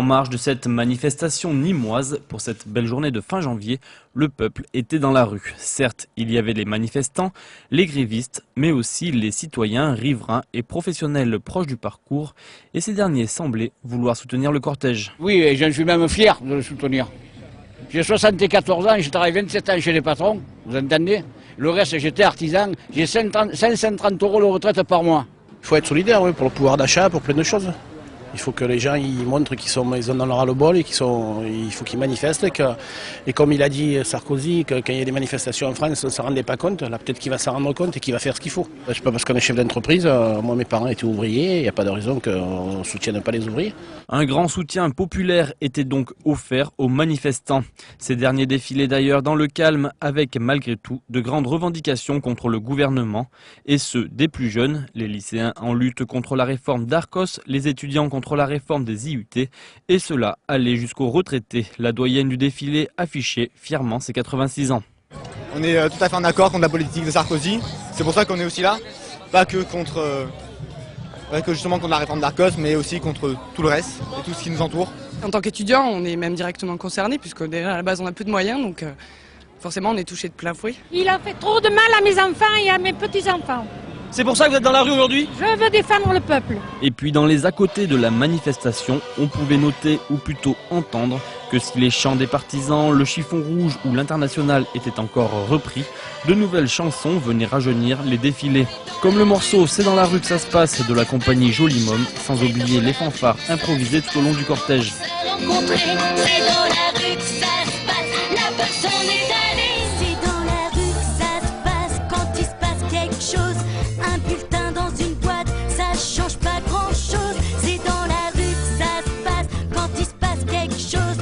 En marge de cette manifestation nîmoise, pour cette belle journée de fin janvier, le peuple était dans la rue. Certes, il y avait les manifestants, les grévistes, mais aussi les citoyens, riverains et professionnels proches du parcours. Et ces derniers semblaient vouloir soutenir le cortège. Oui, et je suis même fier de le soutenir. J'ai 74 ans, je travaille 27 ans chez les patrons, vous entendez? Le reste, j'étais artisan, j'ai 530 € de retraite par mois. Il faut être solidaire, oui, pour le pouvoir d'achat, pour plein de choses. Il faut que les gens ils montrent qu'ils ont dans leur ras-le-bol et il faut qu'ils manifestent. Et comme il a dit Sarkozy, que quand il y a des manifestations en France, on ne s'en rendait pas compte. Là, peut-être qu'il va s'en rendre compte et qu'il va faire ce qu'il faut. C'est pas parce qu'on est chef d'entreprise. Moi, mes parents étaient ouvriers. Il n'y a pas de raison qu'on ne soutienne pas les ouvriers. Un grand soutien populaire était donc offert aux manifestants. Ces derniers défilaient d'ailleurs dans le calme avec, malgré tout, de grandes revendications contre le gouvernement. Et ceux des plus jeunes, les lycéens en lutte contre la réforme d'Arcos, les étudiants contre la réforme des IUT, et cela allait jusqu'aux retraités. La doyenne du défilé affichait fièrement ses 86 ans. On est tout à fait en accord contre la politique de Sarkozy, c'est pour ça qu'on est aussi là, pas que justement contre la réforme d'Arcos, mais aussi contre tout le reste et tout ce qui nous entoure. En tant qu'étudiant, on est même directement concerné, puisque déjà à la base on a peu de moyens, donc forcément on est touché de plein fouet. Il a fait trop de mal à mes enfants et à mes petits-enfants. C'est pour ça que vous êtes dans la rue aujourd'hui ? Je veux défendre le peuple. Et puis dans les à côté de la manifestation, on pouvait noter, ou plutôt entendre, que si les chants des partisans, le chiffon rouge ou l'international étaient encore repris, de nouvelles chansons venaient rajeunir les défilés. Comme le morceau C'est dans la rue que ça se passe de la compagnie Joli Môme, sans oublier les fanfares improvisées tout au long du cortège. Change pas grand chose, c'est dans la rue que ça se passe quand il se passe quelque chose.